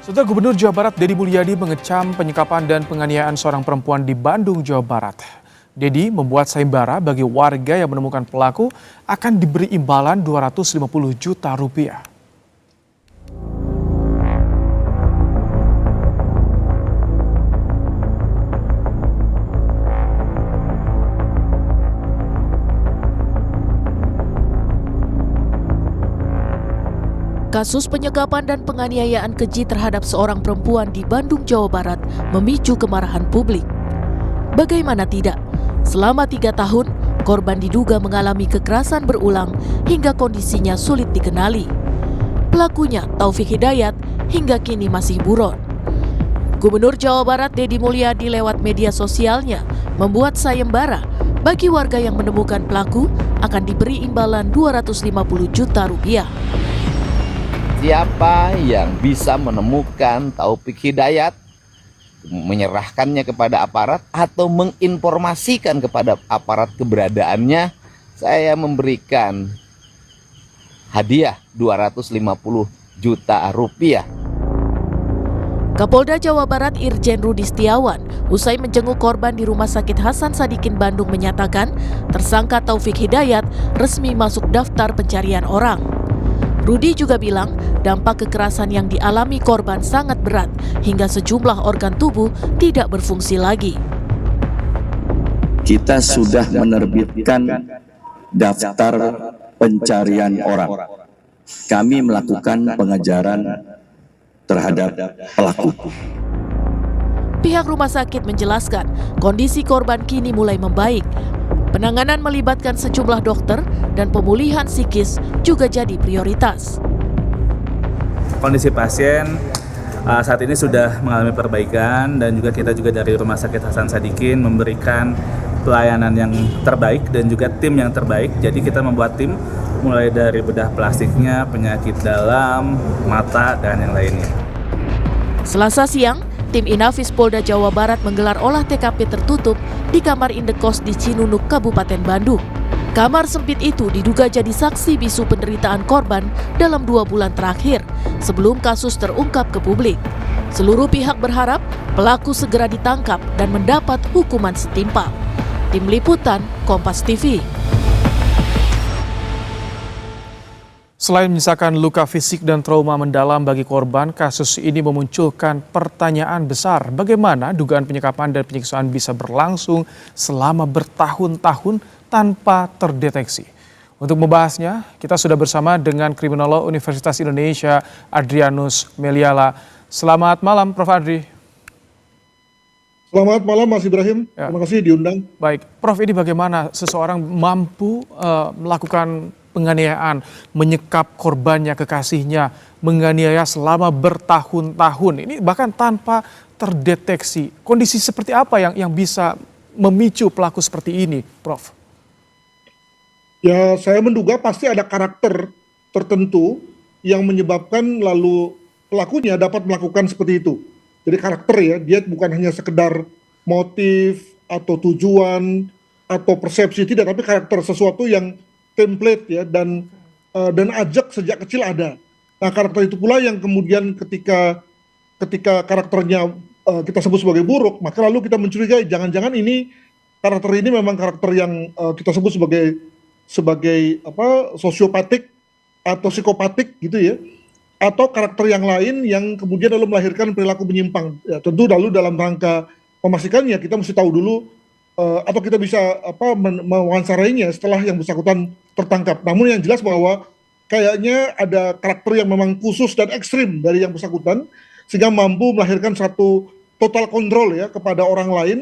Saudara Gubernur Jawa Barat Deddy Mulyadi mengecam penyekapan dan penganiayaan seorang perempuan di Bandung, Jawa Barat. Deddy membuat sayembara bagi warga yang menemukan pelaku akan diberi imbalan 250 juta rupiah. Kasus penyekapan dan penganiayaan keji terhadap seorang perempuan di Bandung, Jawa Barat memicu kemarahan publik. Bagaimana tidak? Selama 3 tahun, korban diduga mengalami kekerasan berulang hingga kondisinya sulit dikenali. Pelakunya, Taufik Hidayat, hingga kini masih buron. Gubernur Jawa Barat Deddy Mulyadi lewat media sosialnya membuat sayembara bagi warga yang menemukan pelaku akan diberi imbalan 250 juta rupiah. Siapa yang bisa menemukan Taufik Hidayat, menyerahkannya kepada aparat atau menginformasikan kepada aparat keberadaannya, saya memberikan hadiah 250 juta rupiah. Kapolda Jawa Barat Irjen Rudi Setiawan usai menjenguk korban di Rumah Sakit Hasan Sadikin Bandung menyatakan tersangka Taufik Hidayat resmi masuk daftar pencarian orang. Rudi juga bilang dampak kekerasan yang dialami korban sangat berat hingga sejumlah organ tubuh tidak berfungsi lagi. Kita sudah menerbitkan daftar pencarian orang. Kami melakukan pengejaran terhadap pelaku. Pihak rumah sakit menjelaskan kondisi korban kini mulai membaik. Penanganan melibatkan sejumlah dokter dan pemulihan psikis juga jadi prioritas. Kondisi pasien saat ini sudah mengalami perbaikan dan juga kita juga dari Rumah Sakit Hasan Sadikin memberikan pelayanan yang terbaik dan juga tim yang terbaik. Jadi kita membuat tim mulai dari bedah plastiknya, penyakit dalam, mata, dan yang lainnya. Selasa siang, tim Inafis Polda Jawa Barat menggelar olah TKP tertutup di kamar indekos di Cinunuk, Kabupaten Bandung. Kamar sempit itu diduga jadi saksi bisu penderitaan korban dalam 2 bulan terakhir sebelum kasus terungkap ke publik. Seluruh pihak berharap pelaku segera ditangkap dan mendapat hukuman setimpal. Tim Liputan, Kompas TV. Selain menyisakan luka fisik dan trauma mendalam bagi korban, kasus ini memunculkan pertanyaan besar. Bagaimana dugaan penyekapan dan penyiksaan bisa berlangsung selama bertahun-tahun tanpa terdeteksi? Untuk membahasnya, kita sudah bersama dengan kriminolog Universitas Indonesia, Adrianus Meliala. Selamat malam, Prof. Adri. Selamat malam, Mas Ibrahim. Ya. Terima kasih diundang. Baik, Prof, ini bagaimana seseorang mampu melakukan penganiayaan, menyekap korbannya, kekasihnya, menganiaya selama bertahun-tahun. Ini bahkan tanpa terdeteksi. Kondisi seperti apa yang bisa memicu pelaku seperti ini, Prof? Ya, saya menduga pasti ada karakter tertentu yang menyebabkan lalu pelakunya dapat melakukan seperti itu. Jadi karakter ya, dia bukan hanya sekedar motif atau tujuan atau persepsi, tidak, tapi karakter sesuatu yang template ya dan ajak sejak kecil ada. Nah, karakter itu pula yang kemudian ketika karakternya kita sebut sebagai buruk, maka lalu kita mencurigai jangan-jangan ini karakter ini memang karakter yang kita sebut sebagai sosiopatik atau psikopatik gitu ya, atau karakter yang lain yang kemudian lalu melahirkan perilaku menyimpang. Ya, tentu lalu dalam rangka memastikannya kita mesti tahu dulu atau kita bisa mewawancarainya setelah yang bersangkutan tertangkap. Namun yang jelas bahwa kayaknya ada karakter yang memang khusus dan ekstrim dari yang bersangkutan sehingga mampu melahirkan satu total kontrol ya kepada orang lain,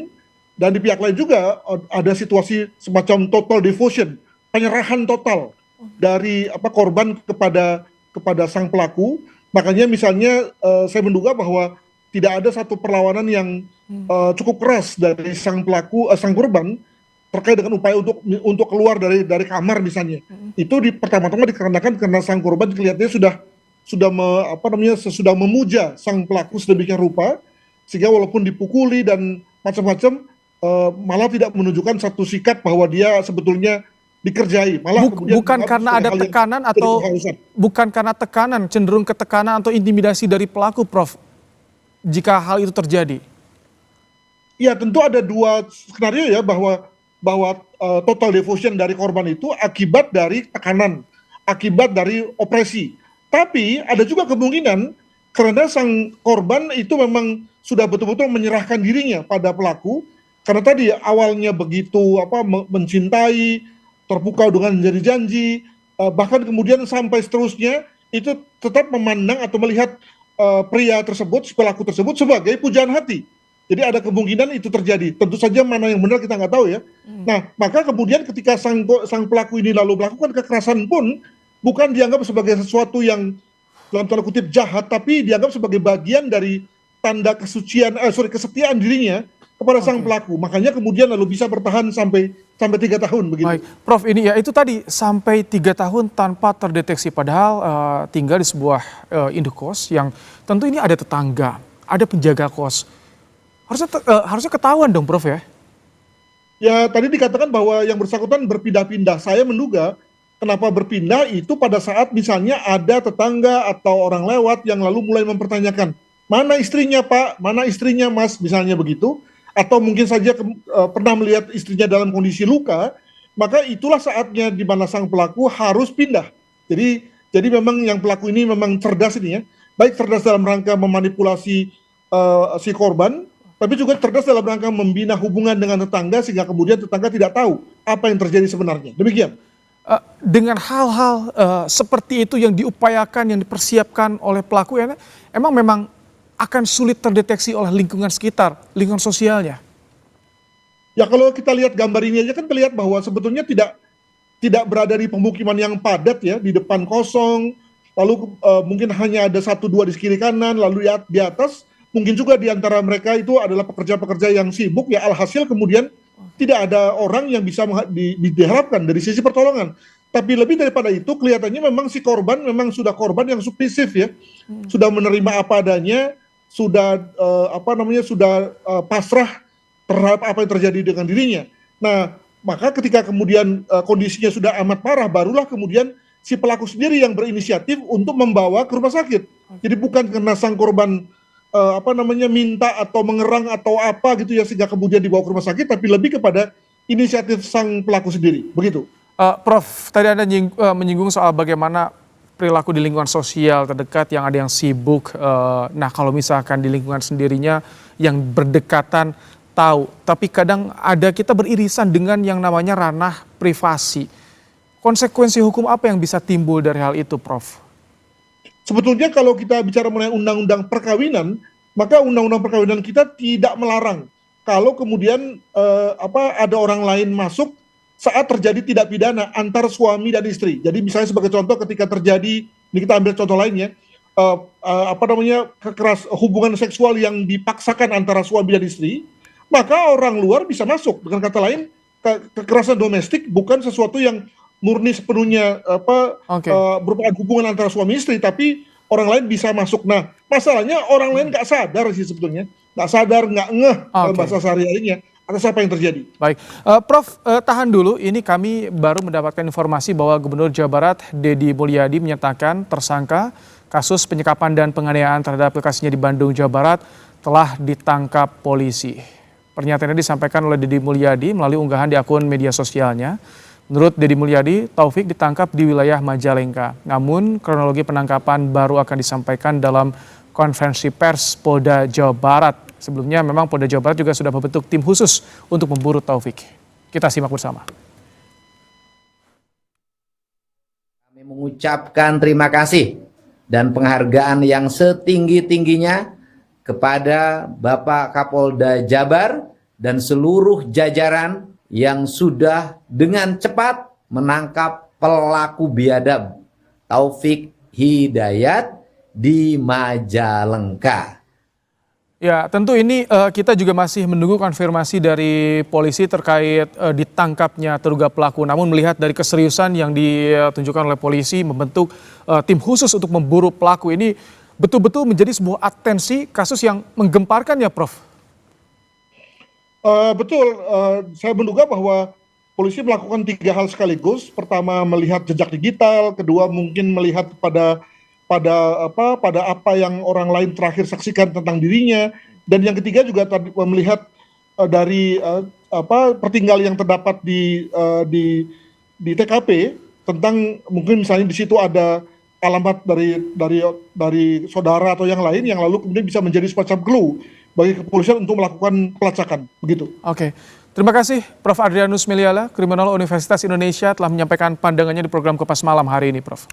dan di pihak lain juga ada situasi semacam total devotion, penyerahan total dari korban kepada sang pelaku. Makanya misalnya saya menduga bahwa tidak ada satu perlawanan yang cukup keras dari sang pelaku, sang korban terkait dengan upaya untuk keluar dari kamar misalnya. Itu pertama-tama dikarenakan karena sang korban kelihatannya sudah memuja sang pelaku sedemikian rupa sehingga walaupun dipukuli dan macam-macam malah tidak menunjukkan satu sikap bahwa dia sebetulnya dikerjai. Malah bukan karena ada tekanan atau bukan karena tekanan, cenderung ke tekanan atau intimidasi dari pelaku, Prof. jika hal itu terjadi? Ya tentu ada dua skenario ya, bahwa total devotion dari korban itu akibat dari tekanan, akibat dari opresi. Tapi ada juga kemungkinan karena sang korban itu memang sudah betul-betul menyerahkan dirinya pada pelaku, karena tadi awalnya begitu mencintai, terpukau dengan janji-janji, bahkan kemudian sampai seterusnya itu tetap memandang atau melihat pria tersebut, si pelaku tersebut sebagai pujaan hati. Jadi ada kemungkinan itu terjadi. Tentu saja mana yang benar kita nggak tahu ya. Nah, maka kemudian ketika sang pelaku ini lalu melakukan kekerasan pun bukan dianggap sebagai sesuatu yang dalam tanda kutip jahat, tapi dianggap sebagai bagian dari tanda kesetiaan dirinya kepada sang pelaku. Makanya kemudian lalu bisa bertahan sampai 3 tahun begitu. Baik, Prof, ini ya itu tadi sampai 3 tahun tanpa terdeteksi, padahal tinggal di sebuah indekos yang tentu ini ada tetangga, ada penjaga kos. Harusnya ketahuan dong, Prof ya? Ya, tadi dikatakan bahwa yang bersangkutan berpindah-pindah. Saya menduga kenapa berpindah itu pada saat misalnya ada tetangga atau orang lewat yang lalu mulai mempertanyakan, mana istrinya Pak, mana istrinya Mas, misalnya begitu. Atau mungkin saja pernah melihat istrinya dalam kondisi luka, maka itulah saatnya di mana sang pelaku harus pindah. Jadi memang yang pelaku ini memang cerdas ini ya, baik cerdas dalam rangka memanipulasi si korban, tapi juga cerdas dalam rangka membina hubungan dengan tetangga sehingga kemudian tetangga tidak tahu apa yang terjadi sebenarnya. Demikian. Dengan hal-hal seperti itu yang diupayakan, yang dipersiapkan oleh pelaku, ya, memang akan sulit terdeteksi oleh lingkungan sekitar, lingkungan sosialnya. Ya kalau kita lihat gambar ini aja kan terlihat bahwa sebetulnya tidak berada di pemukiman yang padat ya, di depan kosong, lalu mungkin hanya ada 1-2 di kiri kanan, lalu di atas mungkin juga di antara mereka itu adalah pekerja-pekerja yang sibuk ya, alhasil kemudian tidak ada orang yang bisa diharapkan dari sisi pertolongan. Tapi lebih daripada itu kelihatannya memang si korban memang sudah korban yang submisif ya, sudah menerima apa adanya, sudah pasrah terhadap apa yang terjadi dengan dirinya. Nah, maka ketika kemudian kondisinya sudah amat parah, barulah kemudian si pelaku sendiri yang berinisiatif untuk membawa ke rumah sakit. Jadi bukan karena sang korban minta atau mengerang atau apa gitu ya sehingga kemudian dibawa ke rumah sakit, tapi lebih kepada inisiatif sang pelaku sendiri. Begitu. Prof, tadi Anda menyinggung soal bagaimana perilaku di lingkungan sosial terdekat yang ada yang sibuk. Nah, kalau misalkan di lingkungan sendirinya yang berdekatan tahu, tapi kadang ada kita beririsan dengan yang namanya ranah privasi. Konsekuensi hukum apa yang bisa timbul dari hal itu, Prof? Sebetulnya kalau kita bicara mengenai undang-undang perkawinan, maka undang-undang perkawinan kita tidak melarang kalau kemudian ada orang lain masuk saat terjadi tidak pidana antar suami dan istri. Jadi misalnya sebagai contoh ketika terjadi, ini kita ambil contoh lainnya, hubungan seksual yang dipaksakan antara suami dan istri, maka orang luar bisa masuk. Dengan kata lain, kekerasan domestik bukan sesuatu yang murni sepenuhnya merupakan hubungan antara suami istri, tapi orang lain bisa masuk. Nah, masalahnya orang lain nggak sadar sih sebetulnya, nggak sadar, nggak ngeh dalam bahasa sehari-harinya atas apa yang terjadi. Baik, Prof, tahan dulu. Ini kami baru mendapatkan informasi bahwa Gubernur Jawa Barat Deddy Mulyadi menyatakan tersangka kasus penyekapan dan penganiayaan terhadap kekasihnya di Bandung, Jawa Barat telah ditangkap polisi. Pernyataan ini disampaikan oleh Deddy Mulyadi melalui unggahan di akun media sosialnya. Menurut Deddy Mulyadi, Taufik ditangkap di wilayah Majalengka. Namun kronologi penangkapan baru akan disampaikan dalam konferensi pers Polda Jawa Barat. Sebelumnya memang Polda Jawa Barat juga sudah membentuk tim khusus untuk memburu Taufik. Kita simak bersama. Kami mengucapkan terima kasih dan penghargaan yang setinggi-tingginya kepada Bapak Kapolda Jabar dan seluruh jajaran yang sudah dengan cepat menangkap pelaku biadab Taufik Hidayat di Majalengka. Ya, tentu ini kita juga masih menunggu konfirmasi dari polisi terkait ditangkapnya terduga pelaku. Namun melihat dari keseriusan yang ditunjukkan oleh polisi membentuk tim khusus untuk memburu pelaku ini betul-betul menjadi sebuah atensi kasus yang menggemparkan ya, Prof? Betul, saya menduga bahwa polisi melakukan 3 hal sekaligus. Pertama, melihat jejak digital. Kedua, mungkin melihat pada pada apa yang orang lain terakhir saksikan tentang dirinya. Dan yang ketiga juga tadi melihat dari pertinggal yang terdapat di TKP tentang mungkin misalnya di situ ada alamat dari saudara atau yang lain yang lalu kemudian bisa menjadi semacam clue bagi kepolisian untuk melakukan pelacakan begitu. Oke. Terima kasih Prof. Adrianus Meliala, Kriminolog Universitas Indonesia telah menyampaikan pandangannya di program Kompas Malam hari ini, Prof.